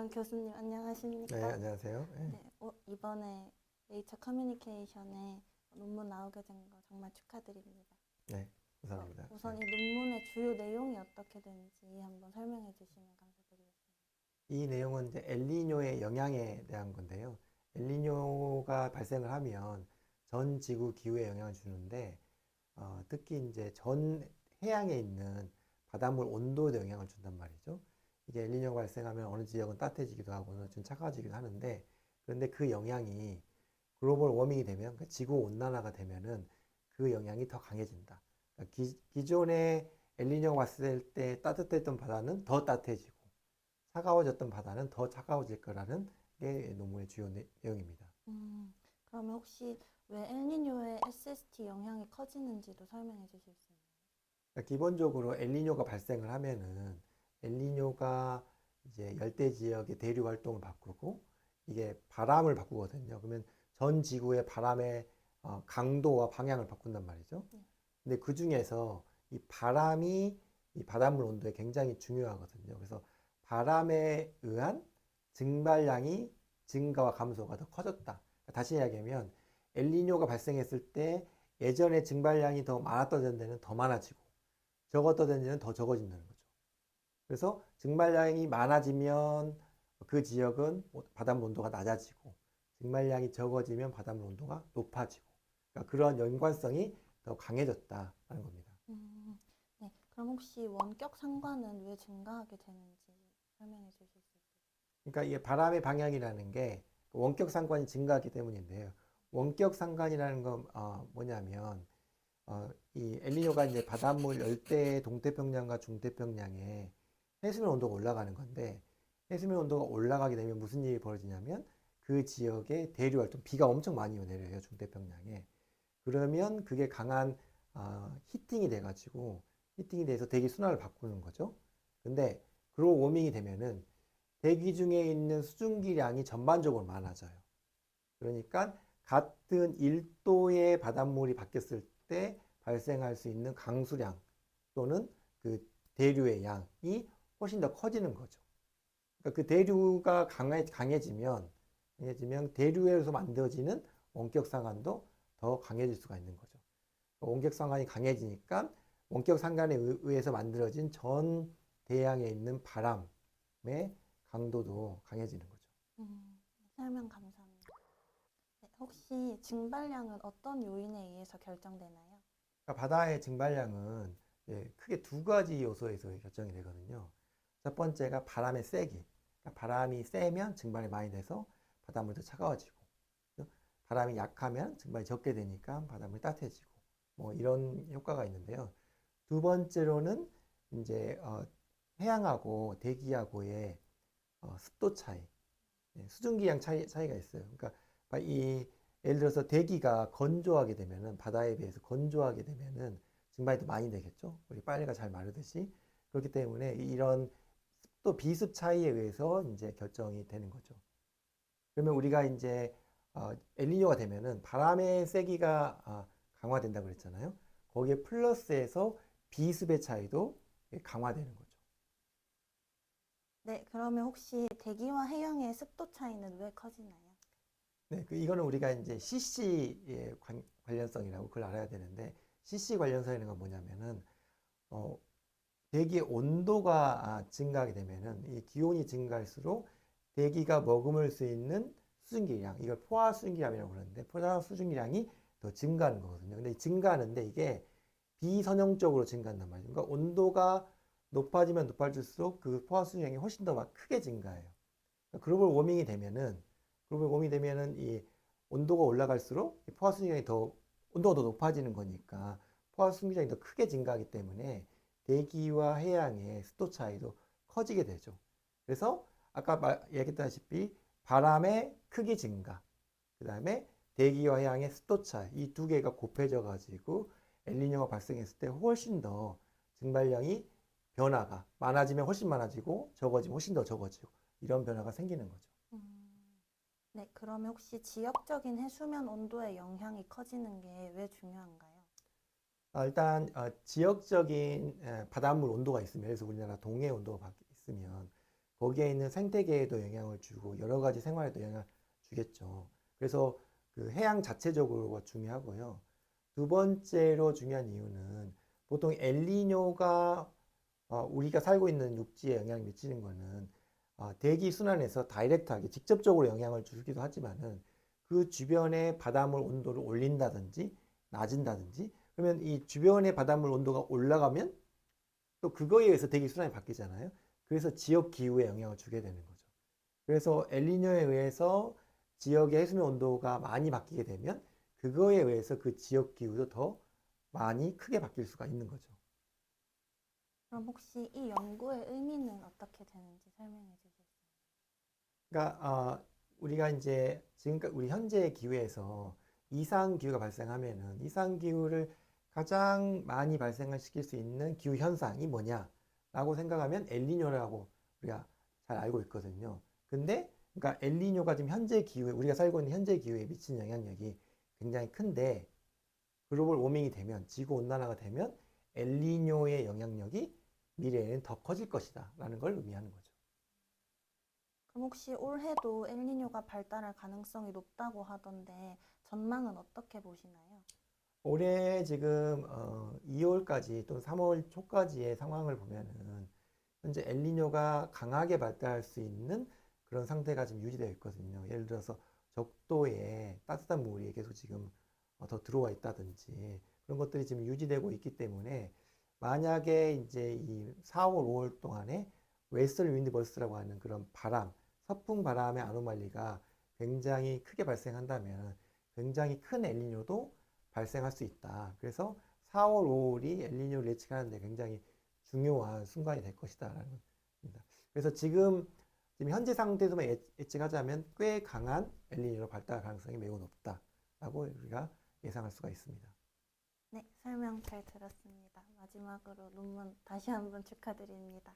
그러면 교수님 안녕하십니까? 네, 안녕하세요. 네, 네, 이번에 네이처 커뮤니케이션에 논문 나오게 된 거 정말 축하드립니다. 네, 감사합니다. 우선 네. 이 논문의 주요 내용이 어떻게 되는지 한번 설명해 주시면 감사드리겠습니다. 이 내용은 이제 엘니뇨의 영향에 대한 건데요. 엘니뇨가 발생을 하면 전 지구 기후에 영향을 주는데, 특히 이제 전 해양에 있는 바닷물 온도에도 영향을 준단 말이죠. 이게 엘니뇨가 발생하면 어느 지역은 따뜻해지기도 하고 어느 지역은 차가워지기도 하는데, 그런데 그 영향이 글로벌 워밍이 되면, 그러니까 지구 온난화가 되면은 그 영향이 더 강해진다. 그러니까 기존에 엘니뇨가 왔을 때 따뜻했던 바다는 더 따뜻해지고 차가워졌던 바다는 더 차가워질 거라는 게 논문의 주요 내용입니다. 그러면 혹시 왜 엘니뇨의 SST 영향이 커지는지도 설명해 주실 수 있나요? 그러니까 기본적으로 엘니뇨가 발생을 하면은 엘니뇨가 이제 열대 지역의 대륙 활동을 바꾸고 이게 바람을 바꾸거든요. 그러면 전 지구의 바람의 강도와 방향을 바꾼단 말이죠. 네. 근데 그 중에서 이 바람이 이 바닷물 온도에 굉장히 중요하거든요. 그래서 바람에 의한 증발량이 증가와 감소가 더 커졌다. 다시 이야기하면 엘니뇨가 발생했을 때 예전에 증발량이 더 많았던 데는 더 많아지고 적었던 데는 더 적어진다는 거죠. 그래서 증발량이 많아지면 그 지역은 바닷물 온도가 낮아지고 증발량이 적어지면 바닷물 온도가 높아지고 그러니까 그런 연관성이 더 강해졌다는 겁니다. 음, 네. 그럼 혹시 원격 상관은 왜 증가하게 되는지 설명해 주실 수 있을까요? 그러니까 이게 바람의 방향이라는 게 원격 상관이 증가하기 때문인데요. 원격 상관이라는 건 뭐냐면 이 엘니뇨가 이제 바닷물 열대 동태평양과 중태평양에 해수면 온도가 올라가는 건데 해수면 온도가 올라가게 되면 무슨 일이 벌어지냐면 그 지역에 대류 활동 비가 엄청 많이 내려요 중태평양에. 그러면 그게 강한 히팅이 돼가지고 히팅이 돼서 대기 순환을 바꾸는 거죠. 근데 글로벌 워밍이 되면은 대기 중에 있는 수증기량이 전반적으로 많아져요. 그러니까 같은 1도의 바닷물이 바뀌었을 때 발생할 수 있는 강수량 또는 그 대류의 양이 훨씬 더 커지는 거죠. 그러니까 그 대류가 강해지면 대류에서 만들어지는 원격상환도 더 강해질 수가 있는 거죠. 원격상환이 강해지니까 원격상환에 의해서 만들어진 전 대양에 있는 바람의 강도도 강해지는 거죠. 설명 감사합니다. 네, 혹시 증발량은 어떤 요인에 의해서 결정되나요? 그러니까 바다의 증발량은 크게 두 가지 요소에서 결정이 되거든요. 첫 번째가 바람의 세기. 그러니까 바람이 세면 증발이 많이 돼서 바닷물도 차가워지고, 바람이 약하면 증발이 적게 되니까 바닷물이 따뜻해지고, 뭐 이런 효과가 있는데요. 두 번째로는 이제 해양하고 대기하고의 습도 차이, 수증기량 차이가 있어요. 그러니까 이 예를 들어서 대기가 건조하게 되면은 바다에 비해서 건조하게 되면은 증발이 더 많이 되겠죠. 우리 빨래가 잘 마르듯이 그렇기 때문에 이런 습도 비습 차이에 의해서 이제 결정이 되는 거죠. 그러면 우리가 이제 엘니뇨가 되면은 바람의 세기가 강화된다고 그랬잖아요. 거기에 플러스해서 비습의 차이도 강화되는 거죠. 네, 그러면 혹시 대기와 해양의 습도 차이는 왜 커지나요? 네, 이거는 우리가 이제 CC의 관련성이라고 그걸 알아야 되는데 CC 관련성이라는 건 뭐냐면은 어, 대기의 온도가 증가하게 되면은 이 기온이 증가할수록 대기가 머금을 수 있는 수증기량, 이걸 포화 수증기량이라고 그러는데 포화 수증기량이 더 증가하는 거거든요. 근데 증가하는데 이게 비선형적으로 증가한단 말이죠. 그러니까 온도가 높아지면 높아질수록 그 포화 수증기량이 훨씬 더 막 크게 증가해요. 그러니까 글로벌 워밍이 되면은 이 온도가 올라갈수록 이 포화 수증기량이 더 온도가 더 높아지는 거니까 포화 수증기량이 더 크게 증가하기 때문에 대기와 해양의 습도 차이도 커지게 되죠. 그래서 아까 얘기했다시피 바람의 크기 증가, 그 다음에 대기와 해양의 습도 차이, 이 두 개가 곱해져 가지고 엘니뇨가 발생했을 때 훨씬 더 증발량이 변화가 많아지면 훨씬 많아지고 적어지면 훨씬 더 적어지고 이런 변화가 생기는 거죠. 음, 네, 그러면 혹시 지역적인 해수면 온도의 영향이 커지는 게 왜 중요한가요? 일단 지역적인 바닷물 온도가 있으면, 그래서 우리나라 동해 온도가 있으면 거기에 있는 생태계에도 영향을 주고 여러 가지 생활에도 영향을 주겠죠. 그래서 그 해양 자체적으로가 중요하고요. 두 번째로 중요한 이유는 보통 엘니뇨가 우리가 살고 있는 육지에 영향을 미치는 거는 대기 순환에서 다이렉트하게 직접적으로 영향을 주기도 하지만은 그 주변의 바닷물 온도를 올린다든지 낮은다든지 그러면 이 주변의 바닷물 온도가 올라가면 또 그거에 의해서 대기 순환이 바뀌잖아요. 그래서 지역 기후에 영향을 주게 되는 거죠. 그래서 엘니뇨에 의해서 지역의 해수면 온도가 많이 바뀌게 되면 그거에 의해서 그 지역 기후도 더 많이 크게 바뀔 수가 있는 거죠. 그럼 혹시 이 연구의 의미는 어떻게 되는지 설명해 주시겠어요? 그러니까 우리가 이제 지금까지 우리 현재 기후에서 이상 기후가 발생하면은 이상 기후를 가장 많이 발생시킬 수 있는 기후 현상이 뭐냐라고 생각하면 엘니뇨라고 우리가 잘 알고 있거든요. 근데 그러니까 엘니뇨가 지금 현재 기후에 우리가 살고 있는 현재 기후에 미친 영향력이 굉장히 큰데 글로벌 워밍이 되면 지구 온난화가 되면 엘니뇨의 영향력이 미래에는 더 커질 것이다라는 걸 의미하는 거죠. 그럼 혹시 올해도 엘니뇨가 발달할 가능성이 높다고 하던데 전망은 어떻게 보시나요? 올해 지금 2월까지 또는 3월 초까지의 상황을 보면은 현재 엘니뇨가 강하게 발달할 수 있는 그런 상태가 지금 유지되어 있거든요. 예를 들어서 적도에 따뜻한 물이 계속 지금 더 들어와 있다든지 그런 것들이 지금 유지되고 있기 때문에 만약에 이제 이 4월, 5월 동안에 웨스턴 윈드 버스트라고 하는 그런 바람, 서풍 바람의 아노말리가 굉장히 크게 발생한다면 굉장히 큰 엘니뇨도 발생할 수 있다. 그래서 4월, 5월이 엘니뇨를 예측하는데 굉장히 중요한 순간이 될 것이다라는 겁니다. 그래서 지금 현재 상태에서만 예측하자면 꽤 강한 엘니뇨로 발달 가능성이 매우 높다라고 우리가 예상할 수가 있습니다. 네, 설명 잘 들었습니다. 마지막으로 논문 다시 한번 축하드립니다.